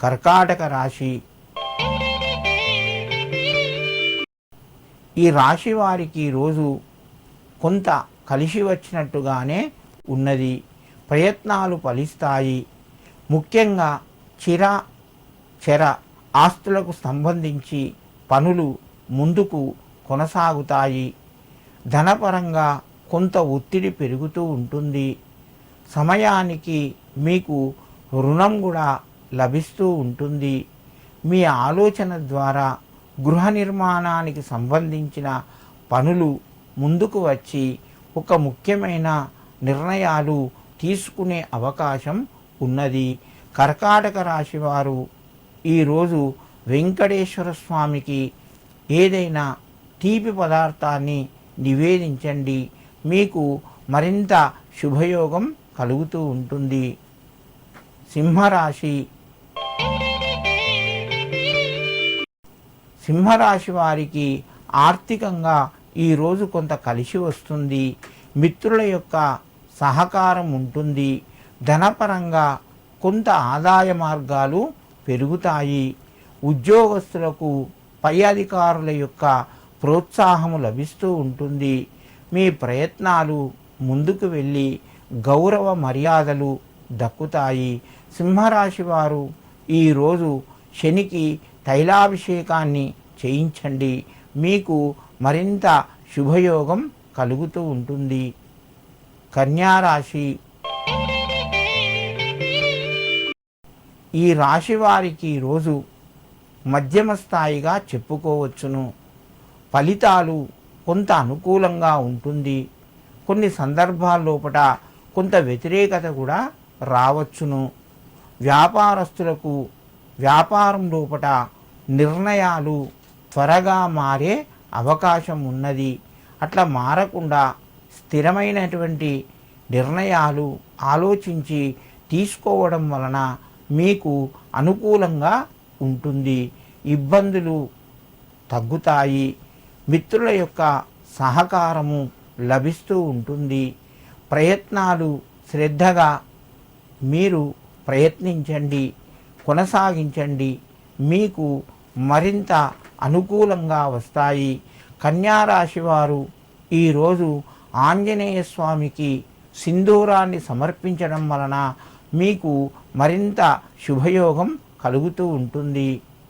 కర్కాటక రాశి. ఈ రాశి వారికి ఈరోజు కొంత కలిసి వచ్చినట్టుగానే ఉన్నది. ప్రయత్నాలు ఫలిస్తాయి. ముఖ్యంగా చర ఆస్తులకు సంబంధించి పనులు ముందుకు కొనసాగుతాయి. ధనపరంగా కొంత ఒత్తిడి పెరుగుతూ ఉంటుంది. సమయానికి మీకు రుణం కూడా లభిస్తూ ఉంటుంది. మీ ఆలోచన ద్వారా గృహ నిర్మాణానికి సంబంధించిన పనులు ముందుకు వచ్చి ఒక ముఖ్యమైన నిర్ణయాలు తీసుకునే అవకాశం ఉన్నది. కర్కాటక రాశి వారు ఈరోజు వెంకటేశ్వర స్వామికి ఏదైనా తీపి పదార్థాన్ని నివేదించండి. మీకు మరింత శుభయోగం కలుగుతూ ఉంటుంది. సింహరాశి. సింహరాశి వారికి ఆర్థికంగా ఈరోజు కొంత కలిసి వస్తుంది. మిత్రుల యొక్క సహకారం ఉంటుంది. ధనపరంగా కొంత ఆదాయ మార్గాలు పెరుగుతాయి. ఉద్యోగస్తులకు పై అధికారుల యొక్క ప్రోత్సాహము లభిస్తూ ఉంటుంది. మీ ప్రయత్నాలు ముందుకు వెళ్ళి గౌరవ మర్యాదలు దక్కుతాయి. సింహరాశి వారు ఈరోజు శనికి తైలాభిషేకాన్ని చేయించండి. మీకు మరింత శుభయోగం కలుగుతూ ఉంటుంది. కన్యారాశి. ఈ రాశి వారికి ఈరోజు మధ్యమ స్థాయిగా చెప్పుకోవచ్చును. ఫలితాలు కొంత అనుకూలంగా ఉంటుంది. కొన్ని సందర్భాల్లోపట కొంత వ్యతిరేకత కూడా రావచ్చును. వ్యాపారస్తులకు వ్యాపారం లోపట నిర్ణయాలు త్వరగా మారే అవకాశం ఉన్నది. అట్లా మారకుండా స్థిరమైనటువంటి నిర్ణయాలు ఆలోచించి తీసుకోవడం వలన మీకు అనుకూలంగా ఉంటుంది. ఇబ్బందులు తగ్గుతాయి. మిత్రుల యొక్క సహకారము లభిస్తూ ఉంటుంది. ప్రయత్నాలు శ్రద్ధగా మీరు ప్రయత్నించండి, కొనసాగించండి. మీకు మరింత అనుకూలంగా వస్తాయి. కన్యారాశి వారు ఈరోజు ఆంజనేయ స్వామికి సింధూరాన్ని సమర్పించడం వలన మీకు మరింత శుభయోగం కలుగుతూ ఉంటుంది.